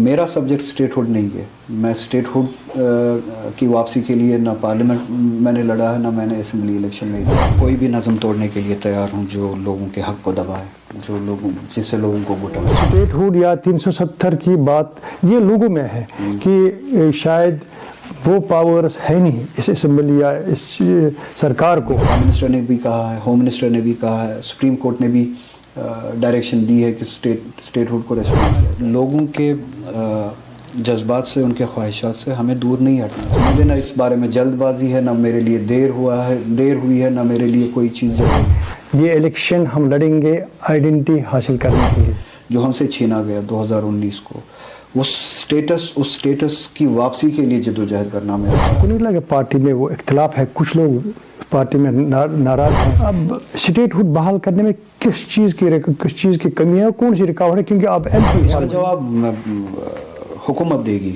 میرا subject state hood نہیں ہے. میں اسٹیٹ ہوڈ کی واپسی کے لیے نہ پارلیمنٹ میں نے لڑا ہے نہ میں نے اسمبلی الیکشن میں. کوئی بھی نظم توڑنے کے لیے تیار ہوں جو لوگوں کے حق کو دبائے, جو جس سے لوگوں کو گھٹا. اسٹیٹ ہوڈ یا 370 کی بات یہ لوگوں میں ہے کہ شاید وہ پاورز ہے نہیں اس اسمبلی یا اس سرکار کو. پرائم منسٹر نے بھی کہا ہے, ہوم منسٹر نے بھی کہا ہے, سپریم کورٹ نے بھی ڈائریکشن دی ہے کہ اسٹیٹ ہوڈ کو ریسپیکٹ کرے. لوگوں کے جذبات سے, ان کے خواہشات سے ہمیں دور نہیں ہٹنا. مجھے نہ اس بارے میں جلد بازی ہے, نہ میرے لیے دیر ہوئی ہے, نہ میرے لیے کوئی چیز ضروری. یہ الیکشن ہم لڑیں گے آئیڈینٹی حاصل کرنے کے لیے جو ہم سے چھینا گیا 2019 کو. اس سٹیٹس کی واپسی کے لیے جدوجہد کرنا. میں کو نہیں لگا پارٹی میں وہ اختلاف ہے, کچھ لوگ پارٹی میں ناراض ہیں. اب اسٹیٹ ہوڈ بحال کرنے میں کس چیز کی کمی ہے, کون سی رکاوٹ ہے؟ کیونکہ آپ ایم پی. اس کا جواب حکومت دے گی,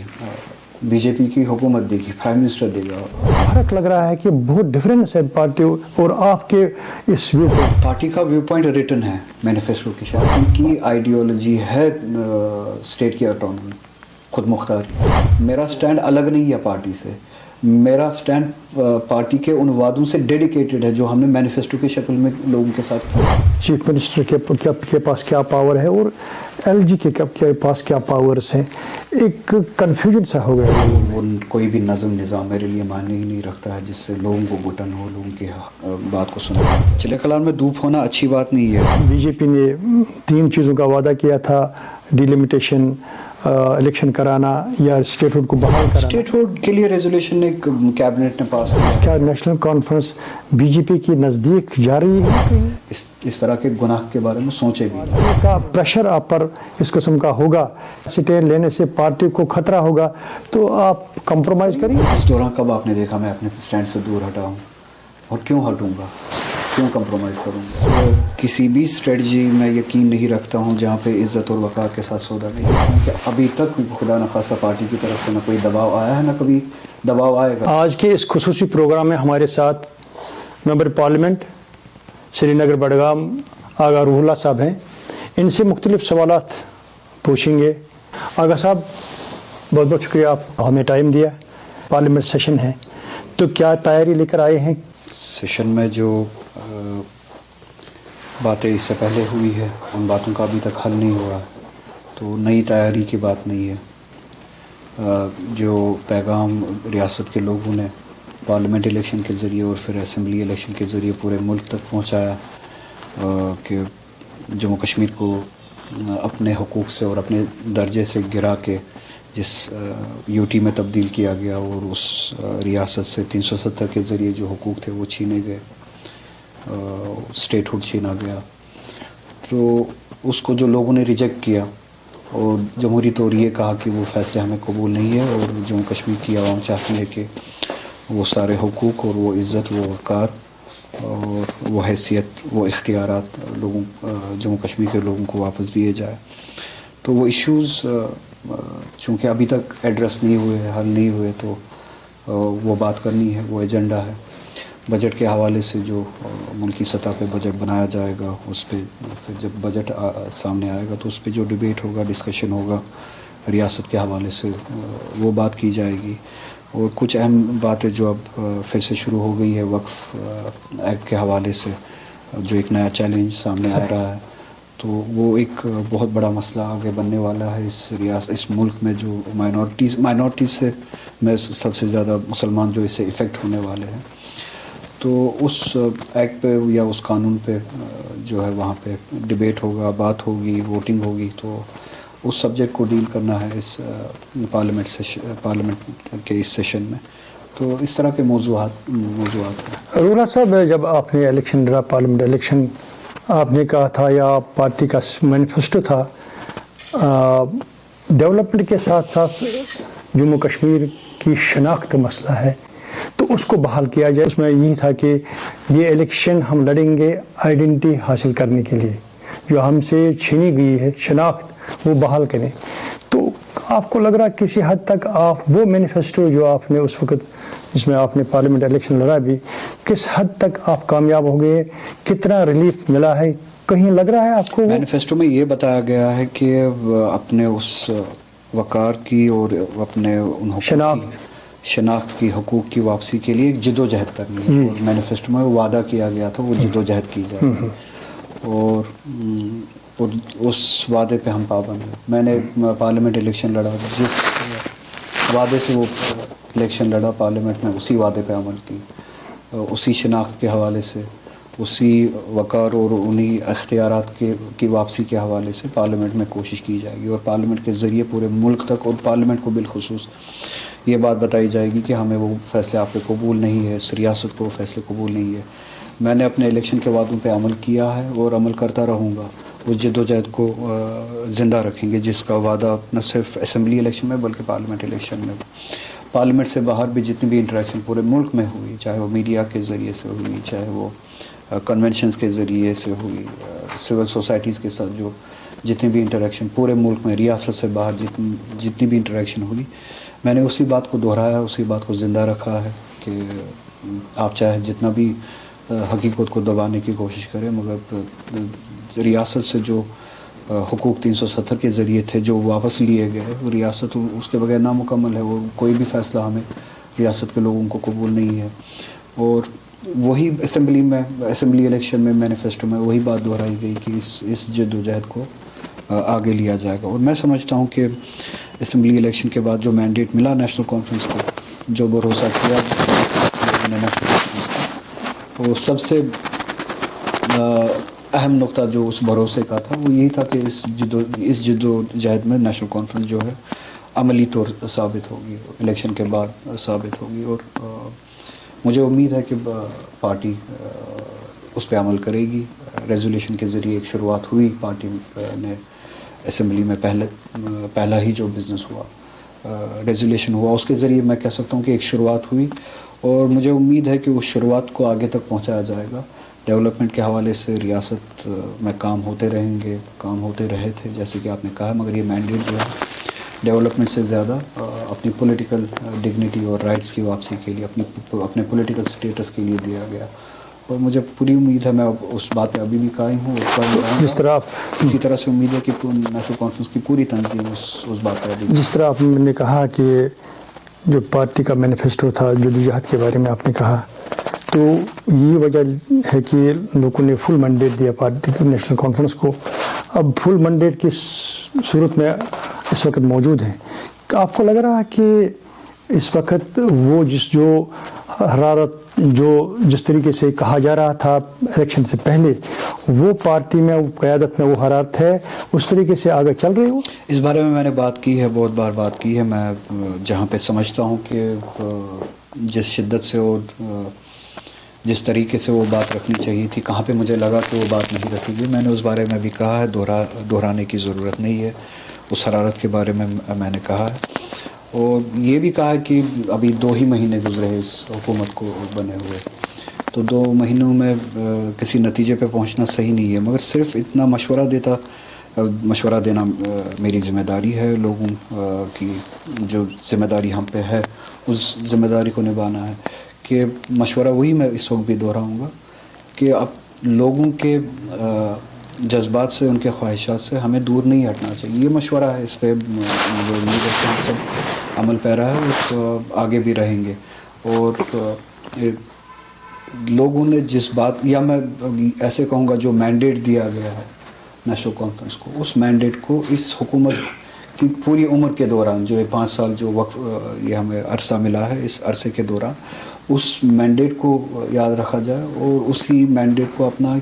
بی جے پی کی حکومت دے گی, پرائم منسٹر دے گا. فرق لگ رہا ہے کہ بہت ڈفرینس ہے پارٹی اور آپ کے اس ویو پوائنٹ. پارٹی کا ویو پوائنٹ ریٹن ہے مینیفیسٹو کی شاید. ان کی آئیڈیالوجی ہے اسٹیٹ کی آٹونومی, خود مختاری. میرا سٹینڈ الگ نہیں ہے پارٹی سے. میرا سٹینڈ پارٹی کے ان وعدوں سے ڈیڈیکیٹڈ ہے جو ہم نے مینیفیسٹو کی شکل میں لوگوں کے ساتھ کیا. چیف منسٹر کے پاس کیا پاور ہے اور ایل جی کے پاس کیا پاورز ہیں, ایک کنفیوژن سا ہو گیا. وہ کوئی بھی نظام میرے لیے معنی ہی نہیں رکھتا ہے جس سے لوگوں کو گھٹن ہو, لوگوں کی بات کو سنا. چلے کلان میں دھوپ ہونا اچھی بات نہیں ہے. بی جے پی نے 3 چیزوں کا وعدہ کیا تھا, ڈیلیمیٹیشن, الیکشن کرانا یا اسٹیٹ ہوڈ کو بحال کرانا. اسٹیٹ ہوڈ کے لیے ریزولوشن ایک کیبنٹ نے پاس کیا. کیا نیشنل کانفرنس بی جے پی کی نزدیک جا رہی ہے؟ اس طرح کے گناہ کے بارے میں سوچے بھی. کا پریشر آپ پر اس قسم کا ہوگا, اسٹینڈ لینے سے پارٹی کو خطرہ ہوگا, تو آپ کمپرومائز کریں گے. اس دوران کب آپ نے دیکھا میں اپنے اسٹینڈ سے دور ہٹا ہوں, اور کیوں ہٹوں گا, کیوں کمپرومائز کروں گا؟ کسی بھی اسٹریٹجی میں یقین نہیں رکھتا ہوں جہاں پہ عزت اور وقار کے ساتھ سودا نہیں ہے. کہ ابھی تک خدا نخواستہ پارٹی کی طرف سے نہ کوئی دباؤ آیا ہے, نہ کبھی دباؤ آئے گا. آج کے اس خصوصی پروگرام میں ہمارے ساتھ ممبر پارلیمنٹ سری نگر بڈگام آغا روح اللہ صاحب ہیں. ان سے مختلف سوالات پوچھیں گے. آغا صاحب بہت بہت شکریہ, آپ ہمیں ٹائم دیا. پارلیمنٹ سیشن ہے تو کیا تیاری لے کر آئے ہیں؟ سیشن میں جو باتیں اس سے پہلے ہوئی ہے ان باتوں کا ابھی تک حل نہیں ہوا, تو نئی تیاری کی بات نہیں ہے. جو پیغام ریاست کے لوگوں نے پارلیمنٹ الیکشن کے ذریعے اور پھر اسمبلی الیکشن کے ذریعے پورے ملک تک پہنچایا کہ جموں کشمیر کو اپنے حقوق سے اور اپنے درجے سے گرا کے جس یو ٹی میں تبدیل کیا گیا, اور اس ریاست سے 370 کے ذریعے جو حقوق تھے وہ چھینے گئے, اسٹیٹ ہوڈ چھینا گیا. تو اس کو جو لوگوں نے ریجیکٹ کیا اور جمہوری طور یہ کہا کہ وہ فیصلے ہمیں قبول نہیں ہے, اور جموں کشمیر کی عوام چاہتی ہے کہ وہ سارے حقوق اور وہ عزت, وہ وقار اور وہ حیثیت, وہ اختیارات لوگوں جموں کشمیر کے لوگوں کو واپس دیے جائے. تو وہ ایشوز چونکہ ابھی تک ایڈریس نہیں ہوئے, حل نہیں ہوئے, تو وہ بات کرنی ہے, وہ ایجنڈا ہے. بجٹ کے حوالے سے جو ملکی سطح پہ بجٹ بنایا جائے گا, اس پہ جب بجٹ سامنے آئے گا تو اس پہ جو ڈیبیٹ ہوگا, ڈسکشن ہوگا ریاست کے حوالے سے, وہ بات کی جائے گی. اور کچھ اہم باتیں جو اب پھر سے شروع ہو گئی ہے وقف ایکٹ کے حوالے سے, جو ایک نیا چیلنج سامنے آ رہا ہے, تو وہ ایک بہت بڑا مسئلہ آگے بننے والا ہے اس ملک میں. جو مائنورٹیز سے میں سب سے زیادہ مسلمان جو اس سے افیکٹ ہونے والے ہیں, تو اس ایکٹ پہ یا اس قانون پہ جو ہے وہاں پہ ڈیبیٹ ہوگا, بات ہوگی, ووٹنگ ہوگی. تو اس سبجیکٹ کو ڈیل کرنا ہے اس پارلیمنٹ کے اس سیشن میں. تو اس طرح کے موضوعات ہیں. رونا صاحب, جب آپ نے الیکشن لڑا, پارلیمنٹ الیکشن, آپ نے کہا تھا یا پارٹی کا مینیفیسٹو تھا, ڈیولپمنٹ کے ساتھ ساتھ جموں کشمیر کی شناخت مسئلہ ہے تو اس کو بحال کیا جائے. اس میں یہی تھا کہ یہ الیکشن ہم لڑیں گے آئیڈینٹی حاصل کرنے کے لیے, جو ہم سے چھینی گئی ہے شناخت وہ بحال کریں. تو آپ کو لگ رہا کسی حد تک آپ وہ مینیفیسٹو جو آپ نے اس وقت جس میں آپ نے پارلیمنٹ الیکشن لڑا بھی, کس حد تک آپ کامیاب ہو گئے, کتنا ریلیف ملا ہے, کہیں لگ رہا ہے آپ کو؟ مینیفیسٹو میں یہ بتایا گیا ہے کہ اپنے اس وقار کی اور اپنے ان شناخت کی حقوق کی واپسی کے لیے جد و جہد کرنی ہے. اور مینیفیسٹو میں وعدہ کیا گیا تھا وہ جد و جہد کی جائے گی اور اس وعدے پہ ہم پابند ہیں. میں نے پارلیمنٹ الیکشن لڑا, جس وعدے سے وہ الیکشن لڑا پارلیمنٹ میں, اسی وعدے پہ عمل کی, اسی شناخت کے حوالے سے, اسی وقار اور انہی اختیارات کی واپسی کے حوالے سے پارلیمنٹ میں کوشش کی جائے گی. اور پارلیمنٹ کے ذریعے پورے ملک تک اور پارلیمنٹ کو بالخصوص یہ بات بتائی جائے گی کہ ہمیں وہ فیصلے آپ پہ قبول نہیں ہے, اس ریاست کو وہ فیصلے قبول نہیں ہے. میں نے اپنے الیکشن کے وعدوں پہ عمل کیا ہے اور عمل کرتا رہوں گا. اس جد و جہد کو زندہ رکھیں گے جس کا وعدہ نہ صرف اسمبلی الیکشن میں بلکہ پارلیمنٹ الیکشن میں, پارلیمنٹ سے باہر بھی جتنی بھی انٹریکشن پورے ملک میں ہوئی, چاہے وہ میڈیا کے ذریعے سے ہوئی, چاہے وہ کنونشنز کے ذریعے سے ہوئی, سول سوسائٹیز کے ساتھ جو جتنی بھی انٹریکشن پورے ملک میں ریاست سے باہر جتنی بھی انٹریکشن ہوئی, میں نے اسی بات کو دہرایا, اسی بات کو زندہ رکھا ہے کہ آپ چاہے جتنا بھی حقیقت کو دبانے کی کوشش کریں, مگر ریاست سے جو حقوق 370 کے ذریعے تھے جو واپس لیے گئے, وہ ریاست اس کے بغیر نامکمل ہے. وہ کوئی بھی فیصلہ ہمیں ریاست کے لوگوں کو قبول نہیں ہے. اور وہی اسمبلی الیکشن میں مینیفیسٹو میں وہی بات دہرائی گئی کہ اس جد و جہد کو آگے لیا جائے گا. اور میں سمجھتا ہوں کہ اسمبلی الیکشن کے بعد جو مینڈیٹ ملا نیشنل کانفرنس کو, جو بھروسہ کیا نیشنل کانفرنس کو, وہ سب سے اہم نقطہ جو اس بھروسے کا تھا وہ یہی تھا کہ اس جد و جہد میں نیشنل کانفرنس جو ہے عملی طور ثابت ہوگی, الیکشن کے بعد ثابت ہوگی. اور مجھے امید ہے کہ پارٹی اس پہ عمل کرے گی. ریزولیوشن کے ذریعے ایک شروعات ہوئی, پارٹی نے اسمبلی میں پہلا ہی جو بزنس ہوا ریزولیوشن ہوا, اس کے ذریعے میں کہہ سکتا ہوں کہ ایک شروعات ہوئی. اور مجھے امید ہے کہ اس شروعات کو آگے تک پہنچایا جائے گا. ڈیولپمنٹ کے حوالے سے ریاست میں کام ہوتے رہیں گے, کام ہوتے رہے تھے جیسے کہ آپ نے کہا, مگر یہ مینڈیٹ جو ہے ڈیولپمنٹ سے زیادہ اپنی پولیٹیکل ڈگنیٹی اور رائٹس کی واپسی کے لیے, اپنے پولیٹیکل سٹیٹس کے لیے دیا گیا. اور مجھے پوری امید ہے, میں اس بات پہ ابھی بھی قائم ہوں. جس طرح اسی طرح سے امید ہے کہ نیشنل کانفرنس کی پوری تنظیم اس بات پہ ابھی, جس طرح آپ نے کہا کہ جو پارٹی کا مینیفیسٹو تھا جدوجہد کے بارے میں آپ نے کہا, تو یہ وجہ ہے کہ لوگوں نے فل مینڈیٹ دیا پارٹی کو, نیشنل کانفرنس کو. اب فل مینڈیٹ کی صورت میں اس وقت موجود ہیں. آپ کو لگ رہا ہے کہ اس وقت وہ جو حرارت جس طریقے سے کہا جا رہا تھا الیکشن سے پہلے, وہ پارٹی میں وہ قیادت میں وہ حرارت ہے, اس طریقے سے آگے چل رہے ہو؟ اس بارے میں نے بات کی ہے, بہت بار بات کی ہے. میں جہاں پہ سمجھتا ہوں کہ جس شدت سے اور جس طریقے سے وہ بات رکھنی چاہیے تھی, کہاں پہ مجھے لگا کہ وہ بات نہیں رکھی گئی, میں نے اس بارے میں بھی کہا ہے, دہرانے کی ضرورت نہیں ہے. اس حرارت کے بارے میں نے کہا ہے. اور یہ بھی کہا کہ ابھی 2 ہی مہینے گزرے اس حکومت کو بنے ہوئے, تو 2 مہینوں میں کسی نتیجے پہ پہنچنا صحیح نہیں ہے. مگر صرف اتنا مشورہ دینا میری ذمہ داری ہے. لوگوں کی جو ذمہ داری ہم پہ ہے اس ذمہ داری کو نبھانا ہے. کہ مشورہ وہی میں اس وقت بھی دہراؤں گا کہ اب لوگوں کے جذبات سے, ان کے خواہشات سے ہمیں دور نہیں ہٹنا چاہیے. یہ مشورہ ہے, اس پہ جو امید ہے کہ ہم سب عمل پیرا ہے اس آگے بھی رہیں گے. اور لوگوں نے جس بات, یا میں ایسے کہوں گا جو مینڈیٹ دیا گیا ہے نیشنل کانفرنس کو, اس مینڈیٹ کو اس حکومت کی پوری عمر کے دوران, جو 5 سال جو وقت یہ ہمیں عرصہ ملا ہے, اس عرصے کے دوران اس مینڈیٹ کو یاد رکھا جائے اور اسی مینڈیٹ کو اپنا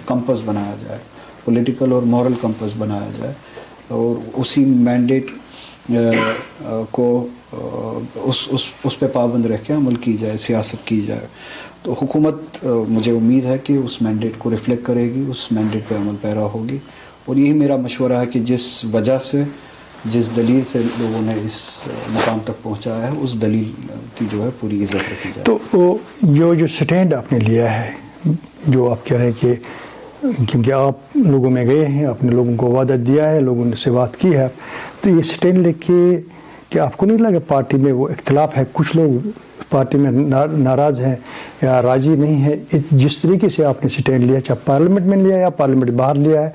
کمپس بنایا جائے, پولیٹیکل اور مورل کمپس بنایا جائے, اور اسی مینڈیٹ کو اس پہ پابند رہ کے عمل کی جائے, سیاست کی جائے. تو حکومت مجھے امید ہے کہ اس مینڈیٹ کو ریفلیکٹ کرے گی, اس مینڈیٹ پہ عمل پیرا ہوگی. اور یہی میرا مشورہ ہے کہ جس وجہ سے, جس دلیل سے لوگوں نے اس مقام تک پہنچایا ہے, اس دلیل کی جو ہے پوری عزت رکھی جائے. تو جو سٹینڈ آپ نے لیا ہے, جو آپ کہہ رہے ہیں کہ کیونکہ آپ لوگوں میں گئے ہیں, آپ نے لوگوں کو وعدہ دیا ہے, لوگوں نے سے بات کی ہے, تو یہ سٹینڈ لے کے کہ آپ کو نہیں لگا پارٹی میں وہ اختلاف ہے, کچھ لوگ پارٹی میں ناراض ہیں یا راضی نہیں ہے جس طریقے سے آپ نے سٹینڈ لیا, چاہے پارلیمنٹ میں لیا یا پارلیمنٹ باہر لیا ہے,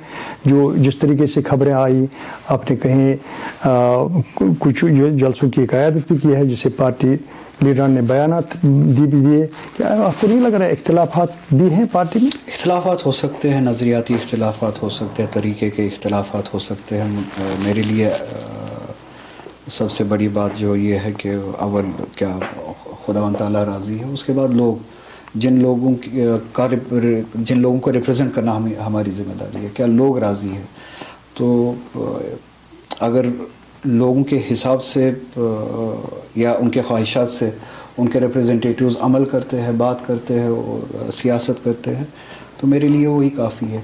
جو جس طریقے سے خبریں آئی, آپ نے کہیں کچھ جلسوں کی قیادت بھی کی ہے جسے پارٹی لیڈران نے بیانات بھی دیے, کیا آپ کو نہیں لگ رہا ہے اختلافات بھی ہیں پارٹی میں؟ اختلافات ہو سکتے ہیں, نظریاتی اختلافات ہو سکتے ہیں, طریقے کے اختلافات ہو سکتے ہیں. میرے لیے سب سے بڑی بات جو یہ ہے کہ اول کیا خداوند تعالیٰ راضی ہے, اس کے بعد لوگ جن لوگوں کو ریپرزینٹ کرنا ہماری ذمہ داری ہے, کیا لوگ راضی ہیں. تو اگر لوگوں کے حساب سے یا ان کے خواہشات سے ان کے ریپرزنٹیٹیوز عمل کرتے ہیں, بات کرتے ہیں اور سیاست کرتے ہیں, تو میرے لیے وہی کافی ہے.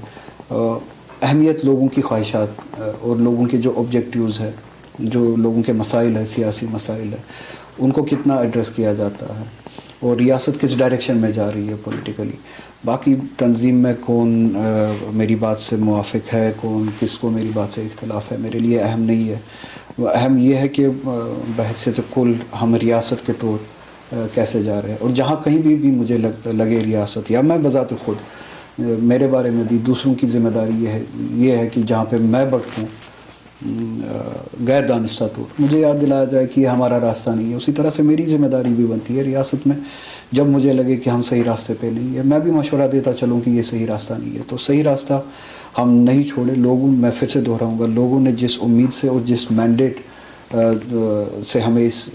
اہمیت لوگوں کی خواہشات اور لوگوں کے جو آبجیکٹیوز ہے, جو لوگوں کے مسائل ہے, سیاسی مسائل ہے, ان کو کتنا ایڈریس کیا جاتا ہے اور ریاست کس ڈائریکشن میں جا رہی ہے پولیٹیکلی. باقی تنظیم میں کون میری بات سے موافق ہے, کون کس کو میری بات سے اختلاف ہے, میرے لیے اہم نہیں ہے. اہم یہ ہے کہ بحیثیت کل ہم ریاست کے طور کیسے جا رہے ہیں, اور جہاں کہیں بھی مجھے لگے ریاست یا میں بذات خود میرے بارے میں بھی دوسروں کی ذمہ داری یہ ہے کہ جہاں پہ میں بھٹکوں غیر دانستہ طور مجھے یاد دلایا جائے کہ یہ ہمارا راستہ نہیں ہے. اسی طرح سے میری ذمہ داری بھی بنتی ہے ریاست میں, جب مجھے لگے کہ ہم صحیح راستے پہ نہیں ہے, میں بھی مشورہ دیتا چلوں کہ یہ صحیح راستہ نہیں ہے. تو صحیح راستہ ہم نہیں چھوڑے. لوگوں, میں پھر سے دہراؤں گا, لوگوں نے جس امید سے اور جس مینڈیٹ سے ہمیں اس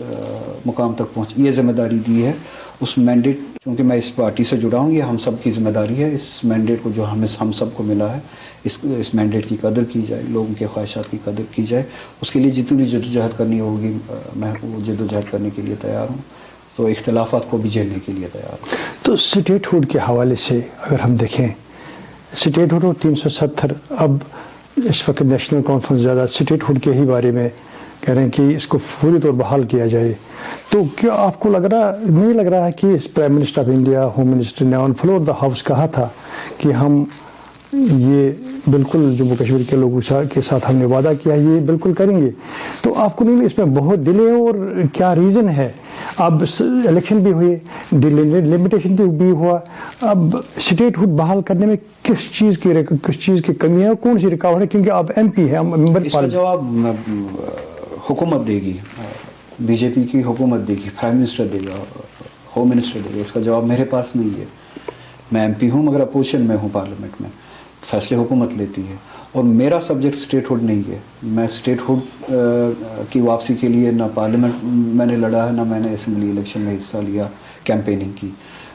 مقام تک یہ ذمہ داری دی ہے, اس مینڈیٹ, کیونکہ میں اس پارٹی سے جڑا ہوں, یہ ہم سب کی ذمہ داری ہے. اس مینڈیٹ کو جو ہم سب کو ملا ہے, اس مینڈیٹ کی قدر کی جائے, لوگوں کے خواہشات کی قدر کی جائے. اس کے لیے جتنی جدوجہد کرنی ہوگی میں وہ جدوجہد کرنے کے لیے تیار ہوں, تو اختلافات کو بھی جھیلنے کے لیے تیار ہوں. تو سٹیٹ ہوڈ کے حوالے سے اگر ہم دیکھیں, سٹیٹ ہوڈ 370, اب اس وقت نیشنل کانفرنس زیادہ سٹیٹ ہوڈ کے ہی بارے میں کہہ رہے ہیں کہ اس کو پوری طور بحال کیا جائے. تو کیا آپ کو نہیں لگ رہا ہے کہ prime minister of India, home minister نے آن فلور دا ہاؤس کہا تھا کہ ہم یہ بالکل جموں کشمیر کے لوگوں کے ساتھ ہم نے وعدہ کیا یہ بالکل کریں گے, تو آپ کو نہیں اس میں بہت ڈیلے, اور کیا ریزن ہے؟ اب الیکشن بھی ہوئے, لمیٹیشن بھی ہوا, اب اسٹیٹ ہوڈ بحال کرنے میں کس چیز کی کمی ہے, کون سی رکاوٹ ہے؟ کیونکہ آپ ایم پی ہیں, ممبر. اس کا جواب حکومت دے گی, بی جے پی کی حکومت دے گی, پرائم منسٹر دے گا, ہوم منسٹر دے گا. اس کا جواب میرے پاس نہیں ہے. میں ایم پی ہوں مگر اپوزیشن میں ہوں پارلیمنٹ میں, فیصلے حکومت لیتی ہے, اور میرا سبجیکٹ اسٹیٹ ہوڈ نہیں ہے. میں اسٹیٹ ہوڈ کی واپسی کے لیے نہ پارلیمنٹ میں نے لڑا ہے, نہ میں نے اسمبلی الیکشن میں حصہ لیا, کیمپیننگ کی.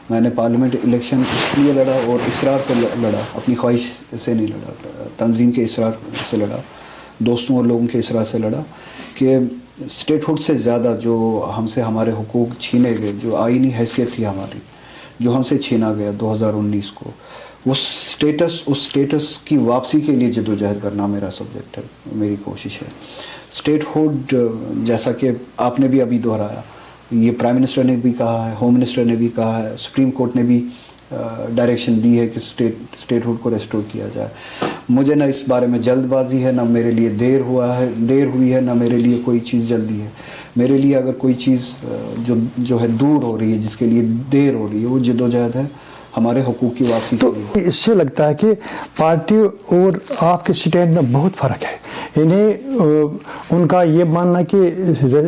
میں نے پارلیمنٹ الیکشن اس لیے لڑا اور اصرار پر لڑا, اپنی خواہش سے نہیں لڑا, تنظیم کے اصرار سے لڑا, دوستوں اور لوگوں کے اصرار سے لڑا کہ اسٹیٹ ہوڈ سے زیادہ جو ہم سے ہمارے حقوق چھینے گئے, جو آئینی حیثیت تھی ہماری, جو ہم سے چھینا گیا 2019 کو, اس اسٹیٹس کی واپسی کے لیے جدوجہد کرنا میرا سبجیکٹ ہے, میری کوشش ہے. اسٹیٹ ہوڈ جیسا کہ آپ نے بھی ابھی دہرایا, یہ پرائم منسٹر نے بھی کہا ہے, ہوم منسٹر نے بھی کہا ہے, سپریم کورٹ نے بھی ڈائریکشن دی ہے کہ اسٹیٹ ہوڈ کو ریسٹور کیا جائے. مجھے نہ اس بارے میں جلد بازی ہے, نہ میرے لیے دیر ہوئی ہے, نہ میرے لیے کوئی چیز جلدی ہے. میرے لیے اگر کوئی چیز جو ہے دور ہو رہی ہے, جس کے لیے دیر ہو رہی ہے, وہ جدوجہد ہے ہمارے حقوق کی واپسی. تو اس سے لگتا ہے کہ پارٹی اور آپ کے سٹینڈ میں بہت فرق ہے. ان کا یہ ماننا کہ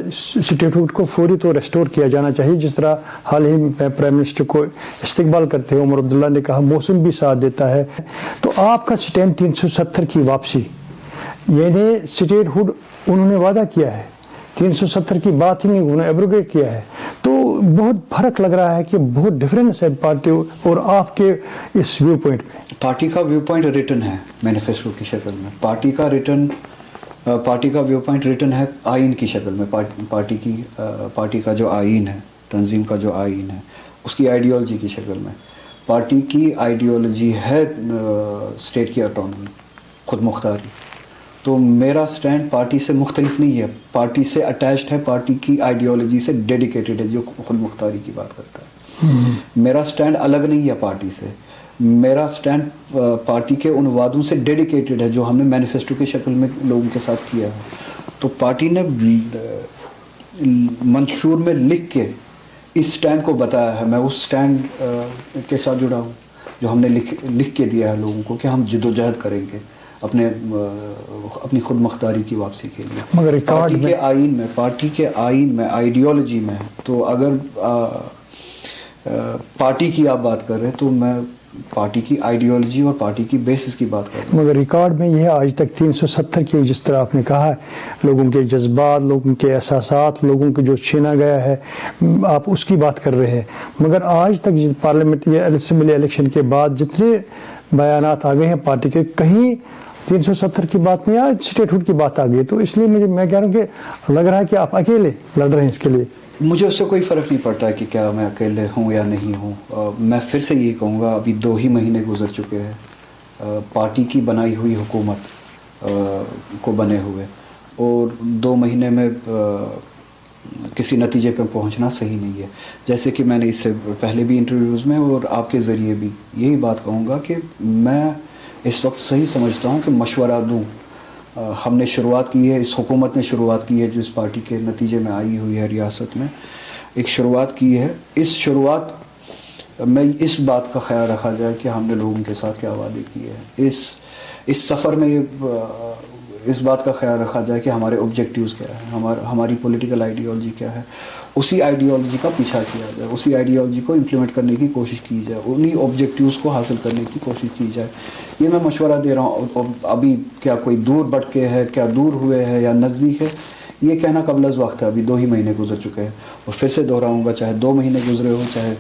اسٹیٹ ہوڈ کو فوری طور ریسٹور کیا جانا چاہیے, جس طرح حال ہی میں پرائم منسٹر کو استقبال کرتے ہیں عمر عبداللہ نے کہا, موسم بھی ساتھ دیتا ہے. تو آپ کا سٹینڈ 370 کی واپسی, اسٹیٹ ہوڈ انہوں نے وعدہ کیا ہے, 370 کی بات ہی نہیں, انہوں نے ایبروگیٹ کیا ہے. تو بہت فرق لگ رہا ہے کہ بہت ڈفرینس ہے پارٹی اور آپ کے اس ویو پوائنٹ میں. پارٹی کا ویو پوائنٹ ریٹن ہے مینیفیسٹو کی شکل میں, پارٹی کا ویو پوائنٹ ریٹن ہے آئین کی شکل میں. پارٹی کا جو آئین ہے, تنظیم کا جو آئین ہے, اس کی آئیڈیالوجی کی شکل میں. پارٹی کی آئیڈیالوجی ہے اسٹیٹ کی آٹونومی, خود مختاری. تو میرا سٹینڈ پارٹی سے مختلف نہیں ہے, پارٹی سے اٹیچڈ ہے, پارٹی کی آئیڈیالوجی سے ڈیڈیکیٹڈ ہے, جو خود مختاری کی بات کرتا ہے. میرا سٹینڈ الگ نہیں ہے پارٹی سے, میرا سٹینڈ پارٹی کے ان وعدوں سے ڈیڈیکیٹڈ ہے جو ہم نے مینیفیسٹو کی شکل میں لوگوں کے ساتھ کیا ہے. تو پارٹی نے منشور میں لکھ کے اس سٹینڈ کو بتایا ہے. میں اس سٹینڈ کے ساتھ جڑا ہوں جو ہم نے لکھ کے دیا ہے لوگوں کو کہ ہم جدوجہد کریں گے اپنی خود مختاری کی واپسی کے لیے. مگر پارٹی کے آئین میں آئیڈیالوجی میں تو اگر پارٹی کی آپ بات کر رہے ہیں تو میں پارٹی کی آئیڈیالوجی اور پارٹی کی بیسس کی بات کر رہا ہوں. مگر ریکارڈ میں یہ ہے آج تک 370 کی جس طرح آپ نے کہا ہے لوگوں کے جذبات، لوگوں کے احساسات، لوگوں کے جو چھینا گیا ہے آپ اس کی بات کر رہے ہیں. مگر آج تک پارلیمنٹ یا اسمبلی الیکشن کے بعد جتنے بیانات آ گئے ہیں پارٹی کے، کہیں 370 کی بات نہیں آئی، اسٹیٹ ہوڈ کی بات آ گئی. تو اس لیے میں کہہ رہا ہوں کہ لگ رہا ہے کہ آپ اکیلے لڑ رہے ہیں اس کے لیے. مجھے اس سے کوئی فرق نہیں پڑتا کہ کیا میں اکیلے ہوں یا نہیں ہوں. میں پھر سے یہی کہوں گا ابھی 2 ہی مہینے گزر چکے ہیں پارٹی کی بنائی ہوئی حکومت کو بنے ہوئے، اور 2 مہینے میں کسی نتیجے پہ پہنچنا صحیح نہیں ہے. جیسے کہ میں نے اس سے پہلے بھی انٹرویوز میں اور آپ کے ذریعے بھی یہی بات کہوں گا کہ میں اس وقت صحیح سمجھتا ہوں کہ مشورہ دوں. ہم نے شروعات کی ہے، اس حکومت نے شروعات کی ہے جو اس پارٹی کے نتیجے میں آئی ہوئی ہے ریاست میں، ایک شروعات کی ہے. اس شروعات میں اس بات کا خیال رکھا جائے کہ ہم نے لوگوں کے ساتھ کیا وعدے کیے ہیں. اس سفر میں اس بات کا خیال رکھا جائے کہ ہمارے آبجیکٹیوز کیا ہیں، ہماری پولیٹیکل آئیڈیالوجی کیا ہے، اسی آئیڈیالوجی کا پیچھا کیا جائے، اسی آئیڈیالوجی کو امپلیمنٹ کرنے کی کوشش کی جائے، انہی آبجیکٹیوز کو حاصل کرنے کی کوشش کی جائے. یہ میں مشورہ دے رہا ہوں. ابھی کیا کوئی دور بٹ کے ہے، کیا دور ہوئے ہے یا نزدیک ہے، یہ کہنا قبل از وقت ہے. ابھی 2 ہی مہینے گزر چکے ہیں اور پھر سے دہراؤں گا، چاہے 2 مہینے گزرے ہوں، چاہے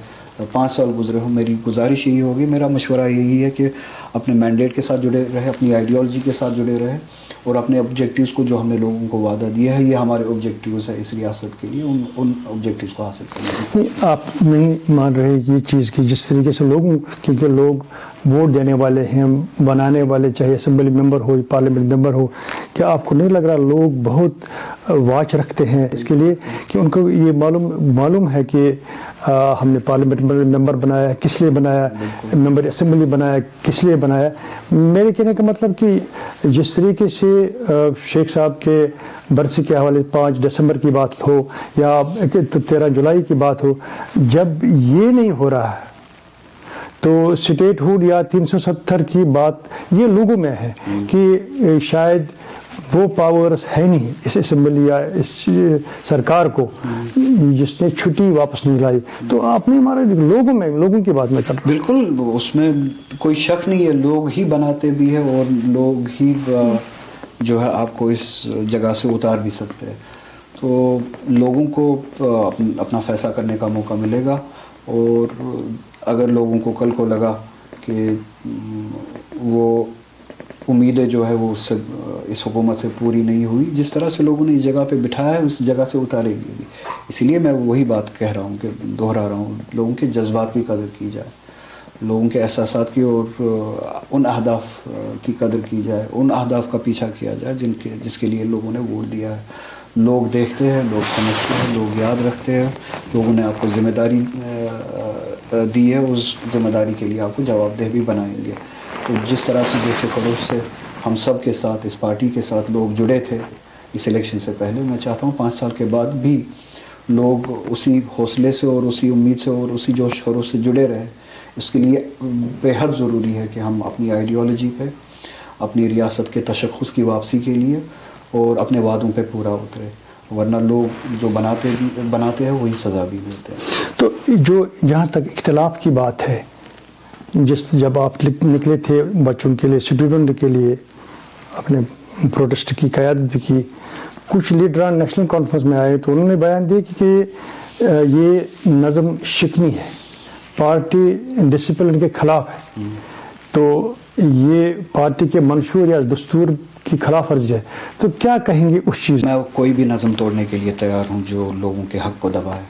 5 سال گزرے ہوں، میری گزارش یہی ہوگی، میرا مشورہ یہی ہے کہ اپنے مینڈیٹ کے ساتھ جڑے رہے، اپنی آئیڈیالوجی کے ساتھ جڑے رہے، اور اپنے آبجیکٹیوز کو جو ہم نے لوگوں کو وعدہ دیا ہے، یہ ہمارے آبجیکٹیوز ہے اس ریاست کے لیے، ان آبجیکٹیوز کو حاصل کرنے کی. آپ نہیں مان رہے یہ چیز کی جس طریقے سے لوگوں، کیونکہ لوگ ووٹ دینے والے ہیں، بنانے والے، چاہے اسمبلی ممبر ہو، پارلیمنٹ ممبر ہو، کیا آپ کو نہیں لگ رہا لوگ بہت واچ رکھتے ہیں اس کے لیے کہ ان کو یہ معلوم ہے کہ ہم نے پارلیمنٹ ممبر بنایا، کس لیے بنایا، ممبر اسمبلی بنایا، کس لیے بنایا. میرے کہنے کا مطلب کہ جس طریقے سے شیخ صاحب کے برسی کے حوالے 5 دسمبر کی بات ہو یا 13 جولائی کی بات ہو، جب یہ نہیں ہو رہا ہے تو اسٹیٹ ہوڈ یا 370 کی بات یہ لوگوں میں ہے کہ شاید وہ پاورز ہے نہیں اس اسمبلی یا اس سرکار کو جس نے چھٹی واپس نہیں لائی. تو آپ نے ہمارے لوگوں کی بات میں کرتا. بالکل اس میں کوئی شک نہیں ہے، لوگ ہی بناتے بھی ہیں اور لوگ ہی جو ہے آپ کو اس جگہ سے اتار بھی سکتے ہیں. تو لوگوں کو اپنا فیصلہ کرنے کا موقع ملے گا، اور اگر لوگوں کو کل کو لگا کہ وہ امیدیں جو ہے وہ اس حکومت سے پوری نہیں ہوئی، جس طرح سے لوگوں نے اس جگہ پہ بٹھایا ہے اس جگہ سے اتارے گی بھی. اسی لیے میں وہی بات کہہ رہا ہوں کہ دہرا رہا ہوں، لوگوں کے جذبات کی قدر کی جائے، لوگوں کے احساسات کی اور ان اہداف کی قدر کی جائے، ان اہداف کا پیچھا کیا جائے جس کے لیے لوگوں نے ووٹ دیا ہے. لوگ دیکھتے ہیں، لوگ سمجھتے ہیں، لوگ یاد رکھتے ہیں. لوگوں نے آپ کو ذمہ داری دی ہے، اس ذمہ داری کے لیے آپ کو جواب دہ بھی بنائیں گے. تو جس طرح سے دیکھ خروش سے ہم سب کے ساتھ، اس پارٹی کے ساتھ لوگ جڑے تھے اس الیکشن سے پہلے، میں چاہتا ہوں 5 سال کے بعد بھی لوگ اسی حوصلے سے اور اسی امید سے اور اسی جوش خروش سے جڑے رہے. اس کے لیے بے حد ضروری ہے کہ ہم اپنی آئیڈیالوجی پہ، اپنی ریاست کے تشخص کی واپسی کے لیے اور اپنے وعدوں پہ پورا اترے، ورنہ لوگ جو بناتے ہیں وہی سزا بھی دیتے ہیں. تو جو جہاں تک اختلاف کی بات ہے، جب آپ نکلے تھے بچوں کے لیے، اسٹوڈنٹ کے لیے، اپنے پروٹیسٹ کی قیادت بھی کی، کچھ لیڈران نیشنل کانفرنس میں آئے تو انہوں نے بیان دیا کہ یہ نظم شکنی ہے، پارٹی ڈسپلن کے خلاف ہے، تو یہ پارٹی کے منشور یا دستور کی خلاف ورزی ہے. تو کیا کہیں گے اس چیز؟ میں کوئی بھی نظم توڑنے کے لیے تیار ہوں جو لوگوں کے حق کو دبائے،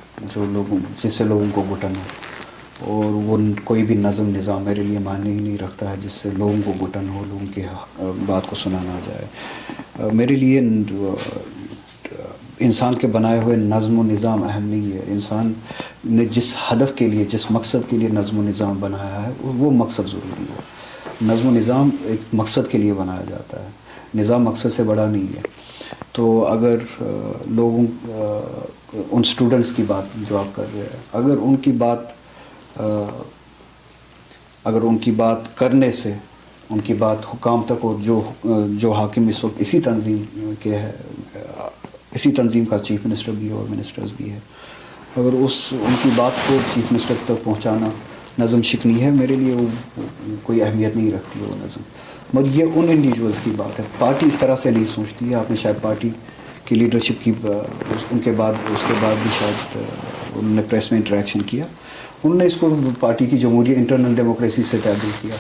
جس سے لوگوں کو گھٹن ہو، اور وہ کوئی بھی نظام میرے لیے معنی ہی نہیں رکھتا ہے جس سے لوگوں کو گھٹن ہو، لوگوں کی بات کو سنا نہ جائے. میرے لیے انسان کے بنائے ہوئے نظم و نظام اہم نہیں ہے. انسان نے جس ہدف کے لیے، جس مقصد کے لیے نظم و نظام بنایا ہے وہ مقصد ضروری ہے. نظم و نظام ایک مقصد کے لیے بنایا جاتا ہے، نظام مقصد سے بڑا نہیں ہے. تو اگر لوگوں ان اسٹوڈنٹس کی بات جو آپ کر رہے ہیں، اگر ان کی بات کرنے سے ان کی بات حکام تک، اور جو حاکم اس وقت اسی تنظیم کے ہے، اسی تنظیم کا چیف منسٹر بھی ہے اور منسٹرز بھی ہے، اگر ان کی بات کو چیف منسٹر تک پہنچانا نظم شکنی ہے، میرے لیے وہ کوئی اہمیت نہیں رکھتی وہ نظم. مگر یہ ان انڈیویجولس کی بات ہے، پارٹی اس طرح سے نہیں سوچتی ہے. آپ نے شاید پارٹی کی لیڈرشپ کی اس کے بعد بھی شاید انہوں نے پریس میں انٹریکشن کیا، انہوں نے اس کو پارٹی کی جمہوری انٹرنل ڈیموکریسی سے تعبیر کیا،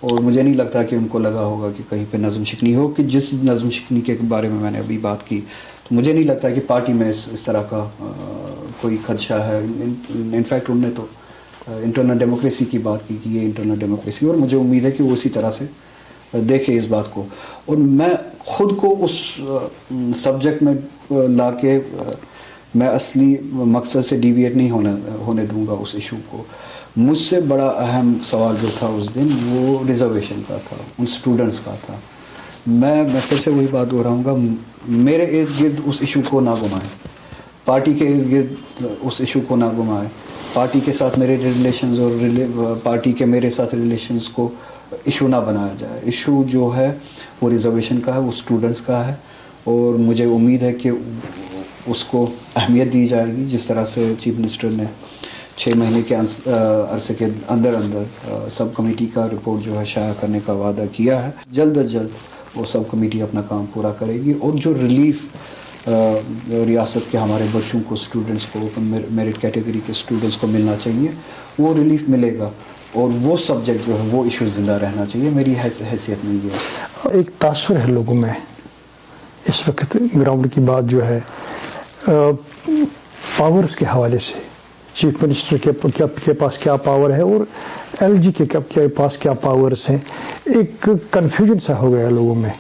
اور مجھے نہیں لگتا کہ ان کو لگا ہوگا کہ کہیں پہ نظم شکنی ہو. کہ جس نظم شکنی کے بارے میں نے ابھی بات کی، تو مجھے نہیں لگتا کہ پارٹی میں اس طرح کا کوئی خدشہ ہے. انفیکٹ انہوں نے تو انٹرنل ڈیموکریسی کی بات کی کہ یہ انٹرنل ڈیموکریسی، اور مجھے امید ہے کہ وہ اسی طرح سے دیکھے اس بات کو. اور میں خود کو اس سبجیکٹ میں لا کے میں اصلی مقصد سے ڈیویٹ نہیں ہونے دوں گا اس ایشو کو. مجھ سے بڑا اہم سوال جو تھا اس دن وہ ریزرویشن کا تھا، ان اسٹوڈنٹس کا تھا. میں پھر سے وہی بات دہراؤں گا، میرے ارد گرد اس ایشو کو نہ گھمائیں، پارٹی کے ارد گرد اس ایشو کو نہ گھمائیں، پارٹی کے ساتھ میرے ریلیشنز اور پارٹی کے میرے ساتھ ریلیشنز کو ایشو نہ بنایا جائے. ایشو جو ہے وہ ریزرویشن کا ہے، وہ اسٹوڈنٹس کا ہے، اور مجھے امید ہے کہ اس کو اہمیت دی جائے گی. جس طرح سے چیف منسٹر نے 6 مہینے کے عرصے کے اندر سب کمیٹی کا رپورٹ جو ہے شائع کرنے کا وعدہ کیا ہے، جلد از جلد وہ سب کمیٹی اپنا کام پورا کرے گی. اور جو ریلیف ریاست کے ہمارے بچوں کو، اسٹوڈنٹس کو، میرٹ کیٹیگری کے اسٹوڈنٹس کو ملنا چاہیے، وہ ریلیف ملے گا. اور وہ سبجیکٹ جو ہے وہ ایشو زندہ رہنا چاہیے. میری حیثیت نہیں ہے. ایک تاثر ہے لوگوں میں اس وقت گراؤنڈ کی بات جو ہے پاورز کے حوالے سے، چیف منسٹر کے پاس کیا پاور ہے اور ایل جی کے پاس کیا پاورز ہیں. ایک کنفیوژن سا ہو گیا لوگوں میں،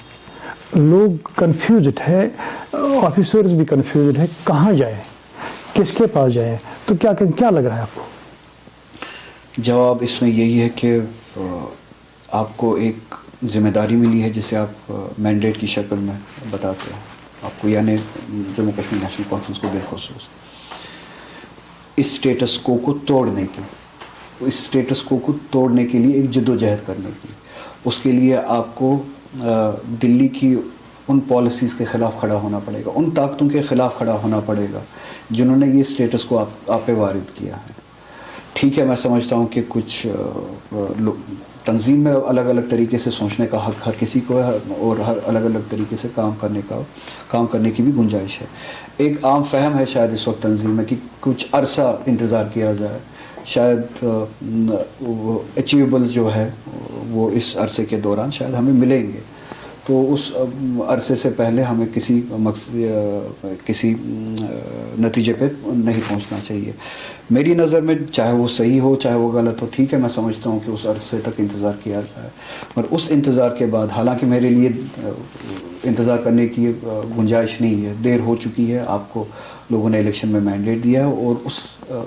لوگ کنفیوزڈ ہے، آفیسرز بھی کنفیوزڈ ہے، کہاں جائیں، کس کے پاس جائیں. تو کیا لگ رہا ہے آپ کو؟ جواب اس میں یہی ہے کہ آپ کو ایک ذمہ داری ملی ہے جسے آپ مینڈیٹ کی شکل میں بتاتے ہیں آپ کو، یعنی جموں کشمیر نیشنل کانفرنس کو بالخصوص اس سٹیٹس کو توڑنے کے لیے ایک جد و جہد کرنے کی. اس کے لیے آپ کو دلی کی ان پالیسیز کے خلاف کھڑا ہونا پڑے گا، ان طاقتوں کے خلاف کھڑا ہونا پڑے گا جنہوں نے یہ سٹیٹس کو آپ پہ وارد کیا ہے. ٹھیک ہے، میں سمجھتا ہوں کہ کچھ تنظیم میں الگ الگ طریقے سے سوچنے کا حق ہر کسی کو ہے، اور ہر الگ الگ طریقے سے کام کرنے کی بھی گنجائش ہے. ایک عام فہم ہے شاید اس وقت تنظیم میں کہ کچھ عرصہ انتظار کیا جائے، شاید اچیویبلز جو ہے وہ اس عرصے کے دوران شاید ہمیں ملیں گے. تو اس عرصے سے پہلے ہمیں کسی نتیجے پہ نہیں پہنچنا چاہیے. میری نظر میں چاہے وہ صحیح ہو چاہے وہ غلط ہو، ٹھیک ہے، میں سمجھتا ہوں کہ اس عرصے تک انتظار کیا جائے. اور اس انتظار کے بعد، حالانکہ میرے لیے انتظار کرنے کی گنجائش نہیں ہے، دیر ہو چکی ہے. آپ کو لوگوں نے الیکشن میں مینڈیٹ دیا ہے، اور اس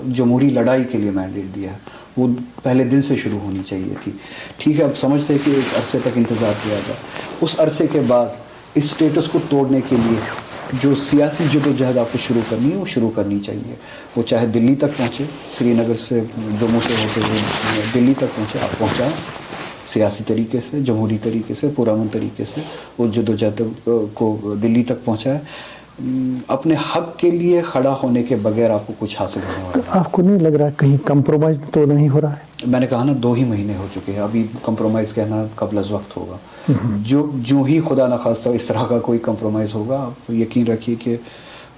جمہوری لڑائی کے لیے مینڈیٹ دیا ہے، وہ پہلے دن سے شروع ہونی چاہیے تھی. ٹھیک ہے، اب سمجھتے ہیں کہ ایک عرصے تک انتظار کیا جائے. اس عرصے کے بعد اس سٹیٹس کو توڑنے کے لیے جو سیاسی جدوجہد آپ کو شروع کرنی ہے وہ شروع کرنی چاہیے. وہ چاہے دلی تک پہنچے، سری نگر سے، جموں سے ہوتے ہوئے دلی تک پہنچے، آپ پہنچائیں سیاسی طریقے سے، جمہوری طریقے سے، پرامن طریقے سے اس جدوجہد کو دلی تک پہنچائیں. اپنے حق کے لیے کھڑا ہونے کے بغیر آپ کو کچھ حاصل ہونے والا ہے. آپ کو نہیں لگ رہا کہیں کمپرومائز تو نہیں ہو رہا ہے؟ میں نے کہا نا 2 ہی مہینے ہو چکے ہیں، ابھی کمپرومائز کہنا قبل از وقت ہوگا. جو ہی خدا نخواستہ اس طرح کا کوئی کمپرومائز ہوگا، آپ یقین رکھیے کہ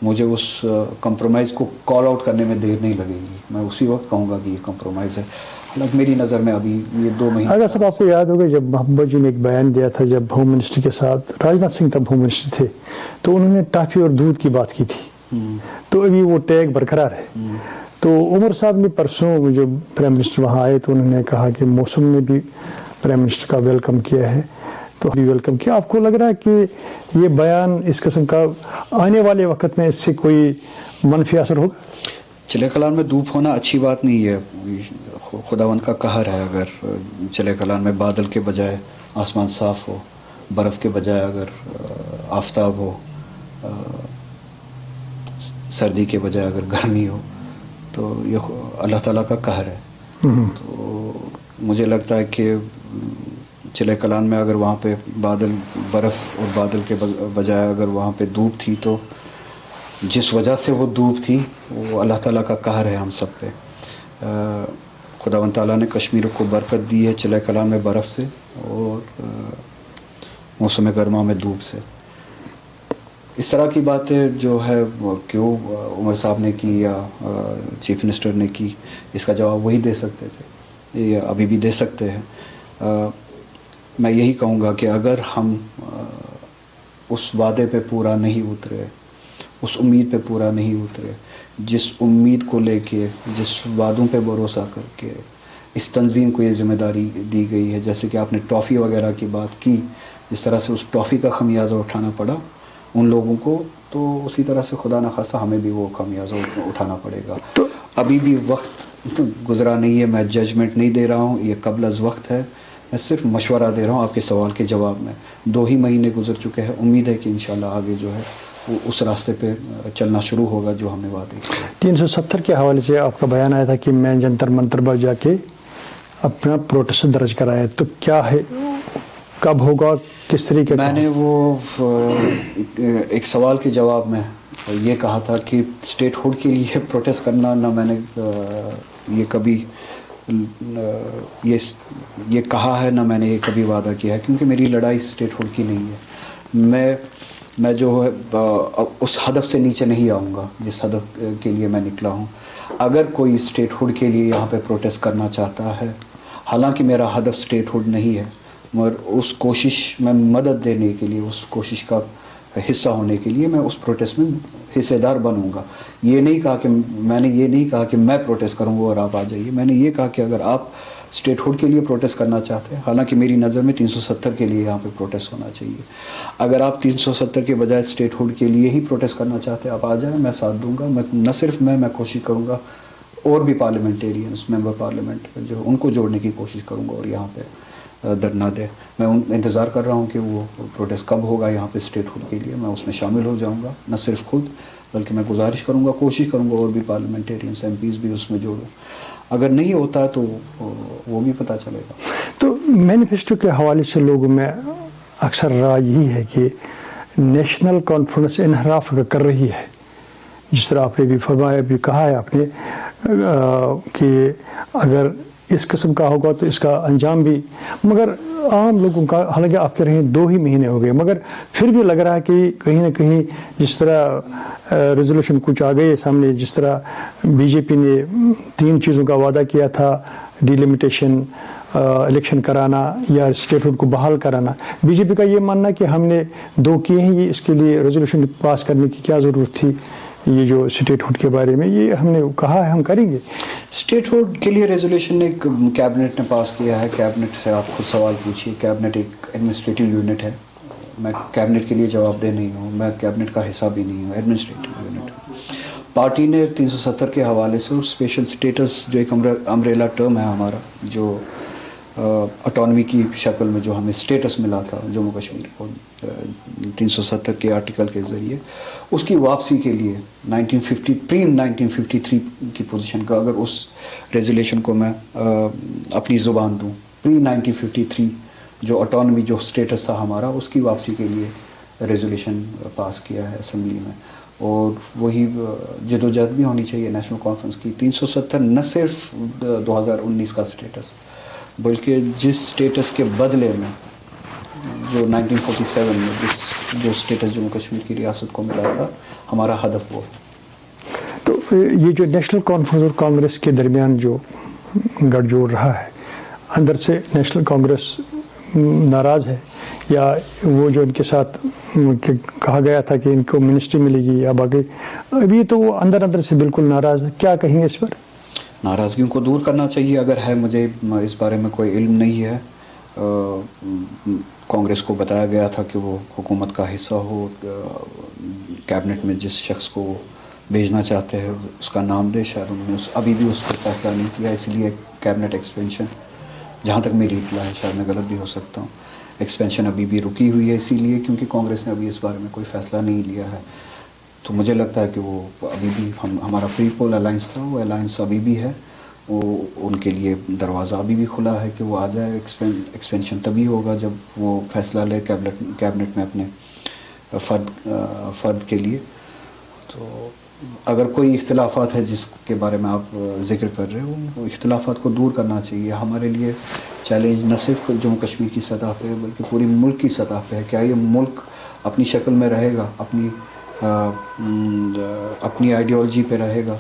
مجھے اس کمپرومائز کو کال آؤٹ کرنے میں دیر نہیں لگے گی. میں اسی وقت کہوں گا کہ یہ کمپرومائز ہے. حالانکہ میری نظر میں ابھی یہ 2 مہینے. اگر صاحب آپ کو یاد ہوگا جب محبوبہ جی نے ایک بیان دیا تھا، جب ہوم منسٹر کے ساتھ راجناتھ سنگھ تب ہوم منسٹر تھے، تو انہوں نے ٹافی اور دودھ کی بات کی تھی. تو ابھی وہ ٹیگ برقرار ہے. تو عمر صاحب نے پرسوں جو پرائم منسٹر وہاں آئے تو انہوں نے کہا کہ موسم نے بھی پرائم منسٹر کا ویلکم کیا ہے، تو بھی ویلکم کیا. آپ کو لگ رہا ہے کہ یہ بیان اس قسم کا آنے والے وقت میں اس سے کوئی منفی اثر ہوگا؟ چلے کلان میں دھوپ ہونا اچھی بات نہیں ہے، خداوند کا قہر ہے. اگر چلے کلان میں بادل کے بجائے آسمان صاف ہو، برف کے بجائے اگر آفتاب ہو، سردی کے بجائے اگر گرمی ہو تو یہ اللہ تعالیٰ کا قہر ہے. تو مجھے لگتا ہے کہ چلے کلان میں اگر وہاں پہ بادل برف اور بادل کے بجائے اگر وہاں پہ دھوپ تھی تو جس وجہ سے وہ دھوپ تھی وہ اللہ تعالیٰ کا قہر ہے ہم سب پہ. خداوند تعالیٰ نے کشمیر کو برکت دی ہے چلے کلان میں برف سے اور موسم گرما میں دھوپ سے. اس طرح کی باتیں جو ہے کیوں عمر صاحب نے کی یا چیف منسٹر نے کی, اس کا جواب وہی دے سکتے تھے یا ابھی بھی دے سکتے ہیں. میں یہی کہوں گا کہ اگر ہم اس وعدے پہ پورا نہیں اترے, اس امید پہ پورا نہیں اترے, جس امید کو لے کے, جس وعدوں پہ بھروسہ کر کے اس تنظیم کو یہ ذمہ داری دی گئی ہے, جیسے کہ آپ نے ٹرافی وغیرہ کی بات کی, جس طرح سے اس ٹرافی کا خمیازہ اٹھانا پڑا ان لوگوں کو, تو اسی طرح سے خدا نخواستہ ہمیں بھی وہ خمیازہ اٹھانا پڑے گا. ابھی بھی وقت گزرا نہیں ہے, میں ججمنٹ نہیں دے رہا ہوں, یہ قبل از وقت ہے, میں صرف مشورہ دے رہا ہوں آپ کے سوال کے جواب میں. 2 ہی مہینے گزر چکے ہیں, امید ہے کہ انشاءاللہ آگے جو ہے وہ اس راستے پہ چلنا شروع ہوگا جو ہم نے وعدے کیا. 370 کے حوالے سے آپ کا بیان آیا تھا کہ میں جنتر منتر پر جا کے اپنا پروٹیسٹ درج کرایا, تو کیا ہے, کب ہوگا, کس طریقے میں نے وہ ایک سوال کے جواب میں یہ کہا تھا کہ اسٹیٹ ہوڈ کے لیے پروٹیسٹ کرنا, نہ میں نے یہ کبھی یہ کہا ہے, نہ میں نے یہ کبھی وعدہ کیا ہے, کیونکہ میری لڑائی اسٹیٹ ہوڈ کی نہیں ہے. میں جو ہے اس ہدف سے نیچے نہیں آؤں گا جس ہدف کے لیے میں نکلا ہوں. اگر کوئی اسٹیٹ ہوڈ کے لیے یہاں پہ پروٹیسٹ کرنا چاہتا ہے, حالانکہ میرا ہدف اسٹیٹ ہوڈ نہیں ہے, مگر اس کوشش میں مدد دینے کے لیے, اس کوشش کا حصہ ہونے کے لیے میں اس پروٹیسٹ میں حصے دار بنوں گا. یہ نہیں کہا کہ میں نے یہ نہیں کہا کہ میں پروٹیسٹ کروں گا اور آپ آ جائیے. میں نے یہ کہا کہ اگر آپ اسٹیٹ ہوڈ کے لیے پروٹیسٹ کرنا چاہتے ہیں, حالانکہ میری نظر میں 370 کے لیے یہاں پہ پروٹیسٹ ہونا چاہیے, اگر آپ 370 کے بجائے اسٹیٹ ہوڈ کے لیے ہی پروٹیسٹ کرنا چاہتے ہیں, آپ آ جائیں, میں ساتھ دوں گا. میں نہ صرف میں کوشش کروں گا, اور بھی پارلیمنٹیرینس, ممبر پارلیمنٹ جو ان کو جوڑنے کی کوشش کروں گا اور یہاں پہ دھرنا دے. میں انتظار کر رہا ہوں کہ وہ پروٹیسٹ کب ہوگا یہاں پہ اسٹیٹ ہوڈ کے لیے. میں اس میں شامل ہو جاؤں گا, نہ صرف خود بلکہ میں گزارش کروں گا, کوشش کروں گا اور بھی پارلیمنٹیرینس, ایم پیز بھی اس میں جوڑوں. اگر نہیں ہوتا ہے تو وہ بھی پتہ چلے گا. تو مینیفیسٹو کے حوالے سے لوگوں میں اکثر رائے یہی ہے کہ نیشنل کانفرنس انحراف کر رہی ہے, جس طرح آپ نے بھی فرمایا, بھی کہا ہے آپ نے کہ اگر اس قسم کا ہوگا تو اس کا انجام بھی, مگر عام لوگوں کا, حالانکہ آپ کہہ رہے ہیں 2 ہی مہینے ہو گئے, مگر پھر بھی لگ رہا ہے کہ کہیں نہ کہیں جس طرح ریزولوشن کچھ آ گئے سامنے, جس طرح بی جے پی نے 3 چیزوں کا وعدہ کیا تھا, ڈیلیمیٹیشن, الیکشن کرانا یا اسٹیٹ ہوڈ کو بحال کرانا. بی جے پی کا یہ ماننا کہ ہم نے 2 کیے ہیں, یہ اس کے لیے ریزولوشن پاس کرنے کی کیا ضرورت تھی, یہ جو اسٹیٹ ہوڈ کے بارے میں یہ ہم نے کہا ہے ہم کریں گے. اسٹیٹ ہوڈ کے لیے ریزولوشن ایک کیبنٹ نے پاس کیا ہے. کیبنٹ سے آپ خود سوال پوچھیے, کیبنٹ ایک ایڈمنسٹریٹو یونٹ ہے. میں کیبنٹ کے لیے جواب دہ نہیں ہوں, میں کیبنٹ کا حصہ بھی نہیں ہوں, ایڈمنسٹریٹو یونٹ. پارٹی نے 370 کے حوالے سے اسپیشل اسٹیٹس جو ایک امبریلا ٹرم ہے ہمارا, جو اٹانومی کی شکل میں جو ہمیں اسٹیٹس ملا تھا جموں کشمیر کو 370 کے آرٹیکل کے ذریعے, اس کی واپسی کے لیے 1953 کی پوزیشن کا, اگر اس ریزولیشن کو میں اپنی زبان دوں, پری 1953 جو اٹانومی جو اسٹیٹس تھا ہمارا, اس کی واپسی کے لیے ریزولیشن پاس کیا ہے اسمبلی میں. اور وہی جدوجہد بھی ہونی چاہیے نیشنل کانفرنس کی. 370 نہ صرف 2019 کا اسٹیٹس, بلکہ جس اسٹیٹس کے بدلے میں جو 1947 میں جو اسٹیٹس جموں کشمیر کی ریاست کو ملا تھا, ہمارا ہدف وہ. تو یہ جو نیشنل کانفرنس اور کانگریس کے درمیان جو گڑ جوڑ رہا ہے, اندر سے نیشنل کانگریس ناراض ہے, یا وہ جو ان کے ساتھ کہا گیا تھا کہ ان کو منسٹری ملے گی یا باقی, ابھی تو وہ اندر سے بالکل ناراض ہے, کیا کہیں گے اس پر؟ ناراضگیوں کو دور کرنا چاہیے اگر ہے. مجھے اس بارے میں کوئی علم نہیں ہے. کانگریس کو بتایا گیا تھا کہ وہ حکومت کا حصہ ہو, کیبنٹ میں جس شخص کو بھیجنا چاہتے ہیں اس کا نام دے. شاید انہوں نے ابھی بھی اس پر فیصلہ نہیں کیا, اس لیے کیبنٹ ایکسپینشن, جہاں تک میری اطلاع ہے, شاید میں غلط بھی ہو سکتا ہوں, ایکسپینشن ابھی بھی رکی ہوئی ہے, اسی لیے کیونکہ کانگریس نے ابھی اس بارے میں کوئی فیصلہ نہیں لیا ہے. تو مجھے لگتا ہے کہ وہ ابھی بھی ہمارا پری پول الائنس تھا، وہ الائنس ابھی بھی ہے، وہ ان کے لیے دروازہ ابھی بھی کھلا ہے کہ وہ آ جائے. ایکسپینشن تبھی ہوگا جب وہ فیصلہ لے کیبنٹ میں اپنے فرد کے لیے. تو اگر کوئی اختلافات ہے جس کے بارے میں آپ ذکر کر رہے ہو، وہ اختلافات کو دور کرنا چاہیے. ہمارے لیے چیلنج نہ صرف جموں کشمیر کی سطح پہ بلکہ پوری ملک کی سطح پہ ہے. کیا یہ ملک اپنی شکل میں رہے گا، اپنی آئیڈیالوجی پہ رہے گا،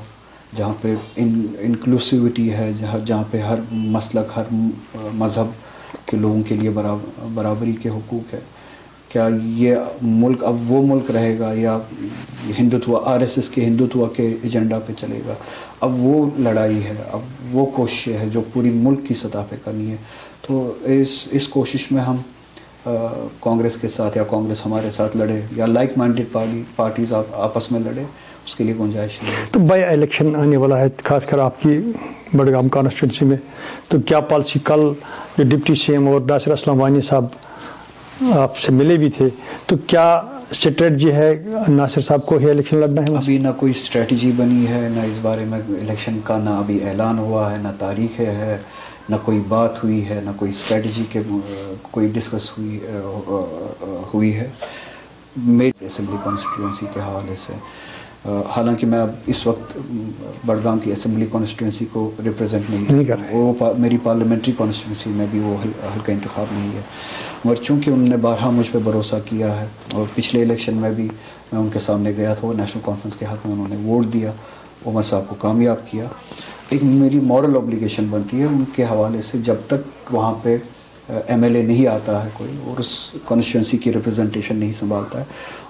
جہاں پہ انکلوسیوٹی ہے، جہاں پہ ہر مسلک، ہر مذہب کے لوگوں کے لیے برابری کے حقوق ہے؟ کیا یہ ملک اب وہ ملک رہے گا یا ہندوتوا RSS کے ہندوتوا کے ایجنڈا پہ چلے گا؟ اب وہ لڑائی ہے، اب وہ کوششیں ہے جو پوری ملک کی سطح پہ کرنی ہے. تو اس کوشش میں ہم کانگریس کے ساتھ یا کانگریس ہمارے ساتھ لڑے یا لائک مائنڈیڈ پارٹیز آپس میں لڑے، اس کے لیے گنجائش نہیں ہے. تو بائی الیکشن آنے والا ہے، خاص کر آپ کی بڑگام کانسٹیٹوینسی میں، تو کیا پالیسی؟ کل جو ڈپٹی CM اور ناصر اسلم وانی صاحب آپ سے ملے بھی تھے، تو کیا اسٹریٹجی ہے ناصر صاحب کو ہی الیکشن لڑنا ہے؟ ابھی نہ کوئی اسٹریٹجی بنی ہے، نہ اس بارے میں الیکشن کا نہ ابھی اعلان ہوا ہے، نہ تاریخ ہے، نہ کوئی بات ہوئی ہے، نہ کوئی اسٹریٹجی کے کوئی ڈسکس ہوئی ہے. میری اسمبلی کانسٹیٹوینسی کے حوالے سے، حالانکہ میں اب اس وقت بڑگام کی اسمبلی کانسٹیٹوینسی کو ریپرزینٹ نہیں کر رہا، وہ میری پارلیمنٹری کانسٹیٹوینسی میں بھی وہ حلقہ انتخاب نہیں ہے. مگر چونکہ انہوں نے بارہا مجھ پہ بھروسہ کیا ہے، اور پچھلے الیکشن میں بھی میں ان کے سامنے گیا تھا، نیشنل کانفرنس کے حق میں انہوں نے ووٹ دیا، عمر صاحب کو کامیاب کیا. ایک میری مورل اوبلیگیشن بنتی ہے ان کے حوالے سے، جب تک وہاں پہ MLA نہیں آتا ہے کوئی اور اس کانسٹیٹوینسی کی ریپرزنٹیشن نہیں سنبھالتا ہے،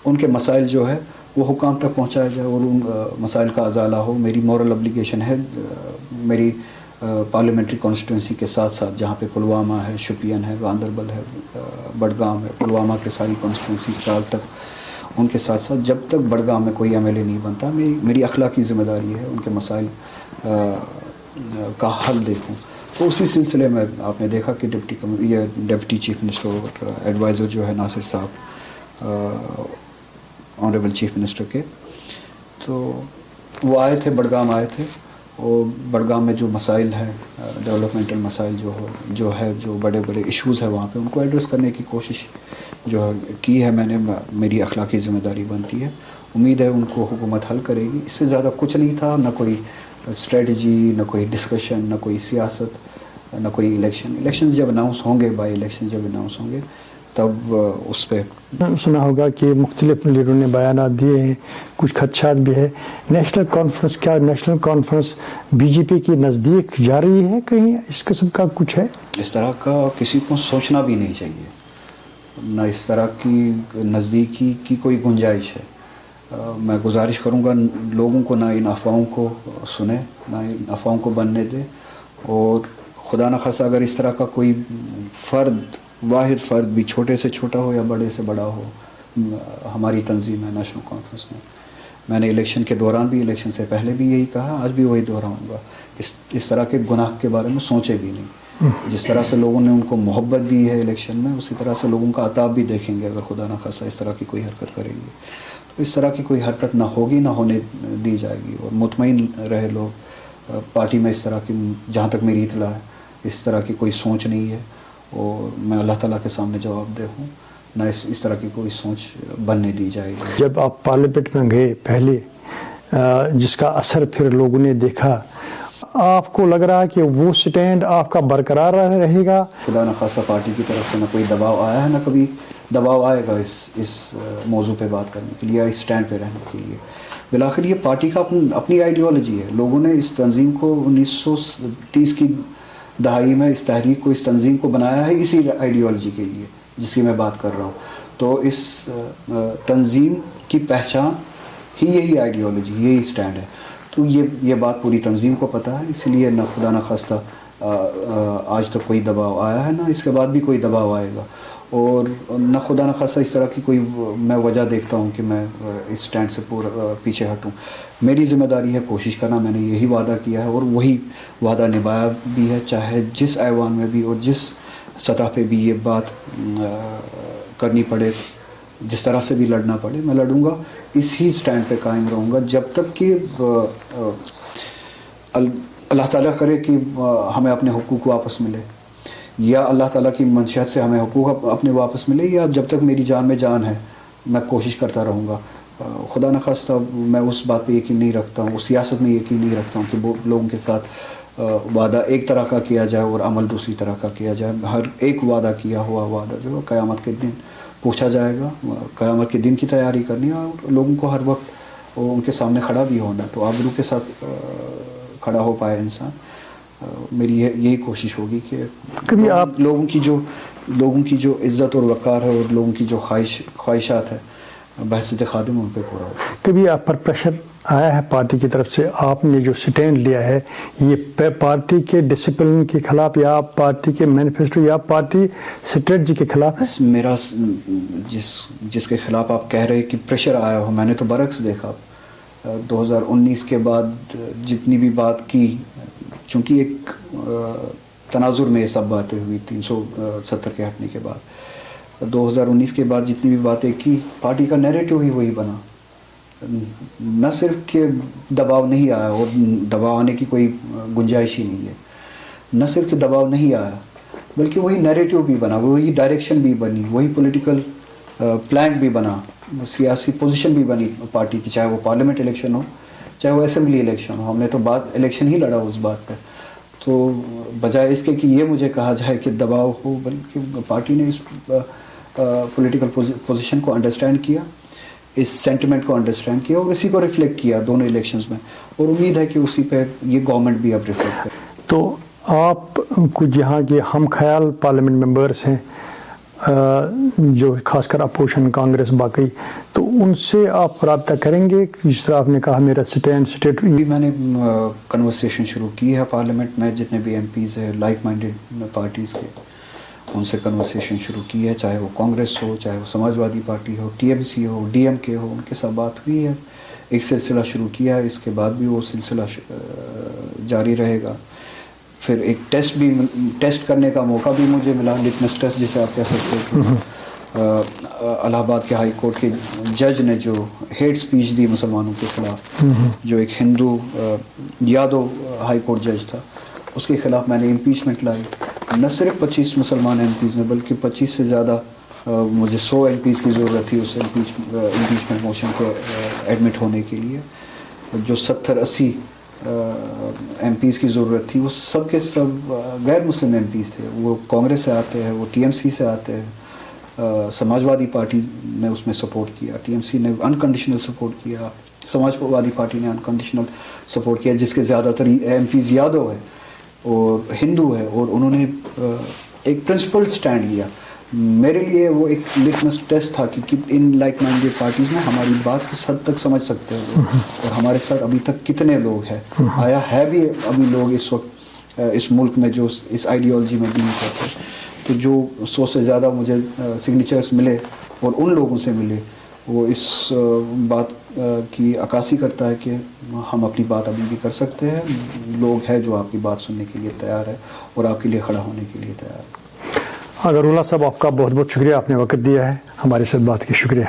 ان کے مسائل جو ہے وہ حکام تک پہنچایا جائے اور ان مسائل کا ازالہ ہو. میری مورل اوبلیگیشن ہے میری پارلیمنٹری کانسٹیٹوینسی کے ساتھ ساتھ، جہاں پہ پلوامہ ہے، شوپین ہے، گاندربل ہے، بڈگام ہے، پلوامہ کے ساری کانسٹیٹوینسیز ٹرال تک، ان کے ساتھ ساتھ جب تک بڈگام میں کوئی MLA نہیں بنتا، میری اخلاقی ذمہ داری ہے ان کے مسائل کا حل دیکھوں. تو اسی سلسلے میں آپ نے دیکھا کہ ڈپٹی چیف منسٹر اور ایڈوائزر جو ہے ناصر صاحب، آنریبل چیف منسٹر کے، تو وہ آئے تھے، بڈگام آئے تھے، اور بڈگام میں جو مسائل ہیں، ڈیولپمنٹل مسائل جو بڑے بڑے ایشوز ہیں وہاں پہ، ان کو ایڈریس کرنے کی کوشش جو کی ہے میں نے. میری اخلاقی ذمہ داری بنتی ہے. امید ہے ان کو حکومت حل کرے گی. اس سے زیادہ کچھ نہیں تھا، نہ کوئی اسٹریٹجی، نہ کوئی ڈسکشن، نہ کوئی سیاست، نہ کوئی الیکشنز جب اناؤنس ہوں گے، بائی الیکشن جب اناؤنس ہوں گے، تب اس پہ سنا ہوگا کہ مختلف لیڈروں نے بیانات دیے ہیں، کچھ خدشات بھی ہے. نیشنل کانفرنس، کیا نیشنل کانفرنس BJP کی نزدیک جا رہی ہے؟ کہیں اس قسم کا کچھ ہے؟ اس طرح کا کسی کو سوچنا بھی نہیں چاہیے، نہ اس طرح کی نزدیکی کی کوئی گنجائش ہے. میں گزارش کروں گا لوگوں کو نہ ان افواہوں کو سنیں، نہ ان افواہوں کو بننے دیں، اور خدا نخواستہ اگر اس طرح کا کوئی واحد فرد بھی چھوٹے سے چھوٹا ہو یا بڑے سے بڑا ہو، ہماری تنظیم ہے نیشنل کانفرنس میں نے الیکشن کے دوران بھی، الیکشن سے پہلے بھی یہی کہا، آج بھی وہی دہراؤں گا، اس طرح کے گناہ کے بارے میں سوچے بھی نہیں. جس طرح سے لوگوں نے ان کو محبت دی ہے الیکشن میں، اسی طرح سے لوگوں کا عطاب بھی دیکھیں گے اگر خدا نخواستہ اس طرح کی کوئی حرکت کرے گی. تو اس طرح کی کوئی حرکت نہ ہوگی، نہ ہونے دی جائے گی. اور مطمئن رہے لوگ، پارٹی میں اس طرح کی، جہاں تک میری اطلاع ہے، اس طرح کی کوئی سوچ نہیں ہے، اور میں اللہ تعالیٰ کے سامنے جواب دہ ہوں، نہ اس طرح کی کوئی سوچ بننے دی جائے گی. جب آپ پارلیمنٹ میں گئے پہلے، جس کا اثر پھر لوگوں نے دیکھا، آپ کو لگ رہا ہے کہ وہ سٹینڈ آپ کا برقرار رہے گا؟ خدا نخواستہ پارٹی کی طرف سے نہ کوئی دباؤ آیا ہے، نہ کبھی دباؤ آئے گا اس موضوع پہ بات کرنے کے لیے یا اس سٹینڈ پہ رہنے کے لیے. بالآخر یہ پارٹی کا اپنی آئیڈیالوجی ہے. لوگوں نے اس تنظیم کو 1930 کی دہائی میں، اس تحریک کو، اس تنظیم کو بنایا ہے اسی آئیڈیالوجی کے لیے جس کی میں بات کر رہا ہوں. تو اس تنظیم کی پہچان ہی یہی آئیڈیالوجی، یہی سٹینڈ ہے. تو یہ بات پوری تنظیم کو پتہ ہے، اس لیے نہ خدا نخواستہ آج تک کوئی دباؤ آیا ہے، نہ اس کے بعد بھی کوئی دباؤ آئے گا. اور نہ خدا نخواستہ اس طرح کی کوئی میں وجہ دیکھتا ہوں کہ میں اس سٹینڈ سے پیچھے ہٹوں. میری ذمہ داری ہے کوشش کرنا. میں نے یہی وعدہ کیا ہے اور وہی وعدہ نبھایا بھی ہے، چاہے جس ایوان میں بھی اور جس سطح پہ بھی یہ بات کرنی پڑے، جس طرح سے بھی لڑنا پڑے، میں لڑوں گا. اسی سٹینڈ پہ قائم رہوں گا جب تک کہ اللہ تعالیٰ کرے کہ ہمیں اپنے حقوق واپس ملے، یا اللہ تعالیٰ کی منشیت سے ہمیں حقوق اپنے واپس ملے، یا جب تک میری جان میں جان ہے میں کوشش کرتا رہوں گا. خدا نخواستہ میں اس بات پہ یقین نہیں رکھتا ہوں، اس سیاست میں یقین نہیں رکھتا ہوں کہ وہ لوگوں کے ساتھ وعدہ ایک طرح کا کیا جائے اور عمل دوسری طرح کا کیا جائے. ہر ایک وعدہ کیا ہوا وعدہ جو قیامت کے دن پوچھا جائے گا. قیامت کے دن کی تیاری کرنی ہے اور لوگوں کو ہر وقت ان کے سامنے کھڑا بھی ہونا، تو آبرو کے ساتھ کھڑا ہو پائے انسان. میری یہی کوشش ہوگی کہ کبھی آپ لوگوں کی جو عزت اور وقار ہے اور لوگوں کی جو خواہشات ہے بحثیت خادم ان پہ پورا ہو. کبھی آپ پر پریشر آیا ہے پارٹی کی طرف سے؟ آپ نے جو سٹینڈ لیا ہے یہ پارٹی کے ڈسپلن کے خلاف، یا پارٹی کے مینیفیسٹو، یا پارٹی اسٹریٹجی کے خلاف ہے؟ میرا جس کے خلاف آپ کہہ رہے کہ پریشر آیا ہو، میں نے تو برعکس دیکھا. 2019 کے بعد جتنی بھی بات کی، چونکہ ایک تناظر میں یہ سب باتیں ہوئی 370 کے ہٹنے کے بعد، 2019 کے بعد جتنی بھی باتیں کی، پارٹی کا نیریٹو ہی وہی بنا. نہ صرف کہ دباؤ نہیں آیا، اور دباؤ آنے کی کوئی گنجائش ہی نہیں ہے، نہ صرف کہ دباؤ نہیں آیا بلکہ وہی نیریٹو بھی بنا، وہی ڈائریکشن بھی بنی، وہی پولیٹیکل پلان بھی بنا، سیاسی پوزیشن بھی بنی پارٹی کی، چاہے وہ پارلیمنٹ الیکشن ہو چاہے وہ اسمبلی الیکشن ہو. ہم نے تو الیکشن ہی لڑا اس بات پہ. تو بجائے اس کے کہ یہ مجھے کہا جائے کہ دباؤ ہو، بلکہ پارٹی نے اس پولیٹیکل پوزیشن کو انڈرسٹینڈ کیا، اس سینٹیمنٹ کو انڈرسٹینڈ کیا اور اسی کو ریفلیکٹ کیا دونوں الیکشنز میں، اور امید ہے کہ اسی پہ یہ گورنمنٹ بھی اب ریفلیکٹ کرے. تو آپ کچھ یہاں کے ہم خیال پارلیمنٹ ممبرس ہیں جو خاص کر اپوزیشن کانگریس باقی، تو ان سے آپ رابطہ کریں گے؟ جس طرح آپ نے کہا میرا اسٹیٹ میں نے کنورسیشن شروع کی ہے پارلیمنٹ میں، جتنے بھی ایم پیز ہیں لائک مائنڈیڈ پارٹیز کے، ان سے کنورسیشن شروع کی ہے، چاہے وہ کانگریس ہو، چاہے وہ سماج وادی پارٹی ہو، ٹی ایم سی ہو، ڈی ایم کے ہو، ان کے ساتھ بات ہوئی ہے. ایک سلسلہ شروع کیا ہے، اس کے بعد بھی وہ سلسلہ جاری رہے گا. پھر ایک ٹیسٹ کرنے کا موقع بھی مجھے ملا، لٹمس ٹیسٹ جسے آپ کہہ سکتے ہیں. الہ آباد کے ہائی کورٹ کے جج نے جو ہیٹ سپیچ دی مسلمانوں کے خلاف، جو ایک ہندو یادو ہائی کورٹ جج تھا، اس کے خلاف میں نے امپیچمنٹ لائی. نہ صرف 25 مسلمان ایم پیز نے بلکہ 25 سے زیادہ، مجھے 100 ایم پیز کی ضرورت تھی اس امپیچمنٹ موشن کو ایڈمٹ ہونے کے لیے. جو 70-80 ایم پیز کی ضرورت تھی وہ سب کے سب غیر مسلم ایم پیز تھے. وہ کانگریس سے آتے ہیں، وہ ٹی ایم سی سے آتے ہیں. سماج وادی پارٹی نے اس میں سپورٹ کیا، ٹی ایم سی نے انکنڈیشنل سپورٹ کیا، سماج وادی پارٹی نے انکنڈیشنل سپورٹ کیا، جس کے زیادہ تر ایم پیز یادو ہے اور ہندو ہے، اور انہوں نے ایک پرنسپل سٹینڈ لیا. میرے لیے وہ ایک لٹمس ٹیسٹ تھا کہ ان لائک مائنڈیڈ پارٹیز میں ہماری بات کس حد تک سمجھ سکتے ہیں اور ہمارے ساتھ ابھی تک کتنے لوگ ہیں. آیا ہے بھی ابھی لوگ اس وقت اس ملک میں جو اس آئیڈیالوجی میں بلیو کرتے ہیں. تو جو 100 سے زیادہ مجھے سگنیچرز ملے اور ان لوگوں سے ملے، وہ اس بات کی عکاسی کرتا ہے کہ ہم اپنی بات ابھی بھی کر سکتے ہیں. لوگ ہیں جو آپ کی بات سننے کے لیے تیار ہے اور آپ کے لیے کھڑا ہونے کے لیے تیار ہے. اگر اللہ صاحب آپ کا بہت بہت شکریہ، آپ نے وقت دیا ہے ہمارے ساتھ بات کی. شکریہ.